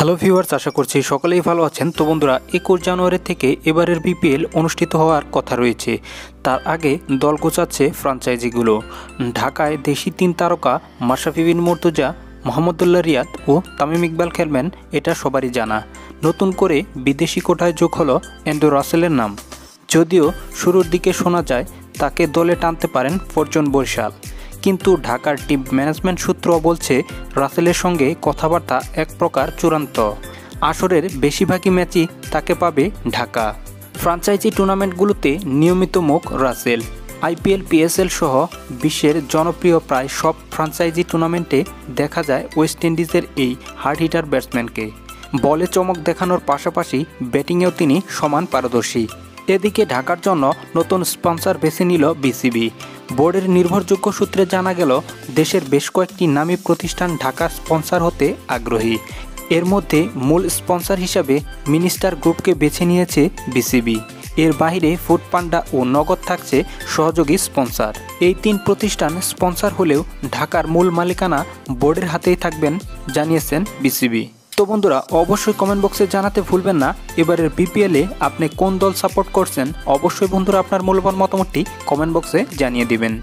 Hello viewers, আশা করছি সকলেই ভালো আছেন। তো বন্ধুরা, 21 জানুয়ারি থেকে এবারের বিপিএল অনুষ্ঠিত হওয়ার কথা রয়েছে। তার আগে দল গোছাচ্ছে ফ্র্যাঞ্চাইজিগুলো। ঢাকায় দেশি 3 তারকা মাশরাফি বিন মুর্তজা, মোহাম্মদুল্লাহ রিয়াদ ও তামিম ইকবাল খেলবেন, এটা সবারই জানা। নতুন করে বিদেশি কোটায় যোগ হলো অ্যান্ড্রু রাসেলের নাম। যদিও শুরুর দিকে শোনা যায় তাকে দলে টানতে পারেন ফরচুন বরিশাল, কিন্তু ঢাকার টিম ম্যানেজমেন্ট সূত্র বলছে রাসেলের সঙ্গে কথাবার্তা এক প্রকার চূড়ান্ত। আসরের বেশিরভাগই ম্যাচই তাকে পাবে ঢাকা। ফ্র্যাঞ্চাইজি টুর্নামেন্টগুলোতে নিয়মিত মুখ রাসেল। আইপিএল, পিএসএল সহ বিশ্বের জনপ্রিয় প্রায় সব ফ্র্যাঞ্চাইজি টুর্নামেন্টে দেখা যায় ওয়েস্ট ইন্ডিজের এই হার্ড হিটার ব্যাটসম্যানকে। বলে চমক দেখানোর পাশাপাশি ব্যাটিংয়েও তিনি সমান পারদর্শী। এদিকে ঢাকার জন্য নতুন স্পন্সর বেছে নিল বিসিবি। বোর্ডের নির্ভরযোগ্য সূত্রে জানা গেল, দেশের বেশ কয়েকটি নামী প্রতিষ্ঠান ঢাকার স্পন্সর হতে আগ্রহী। এর মধ্যে মূল স্পন্সর হিসাবে মিনিস্টার গ্রুপকে বেছে নিয়েছে বিসিবি। এর বাইরে ফুড পান্ডা ও নগদ থাকছে সহযোগী স্পন্সর। এই 3 প্রতিষ্ঠান স্পন্সর হলেও ঢাকার মূল মালিকানা বোর্ডের হাতেই থাকবেন, জানিয়েছেন বিসিবি। তো বন্ধুরা, অবশ্যই কমেন্ট বক্সে জানাতে ভুলবেন না এবারের বিপিএলে আপনি কোন দল সাপোর্ট করছেন। অবশ্যই বন্ধুরা, আপনার মূল্যবান মতামতটি কমেন্ট বক্সে জানিয়ে দিবেন।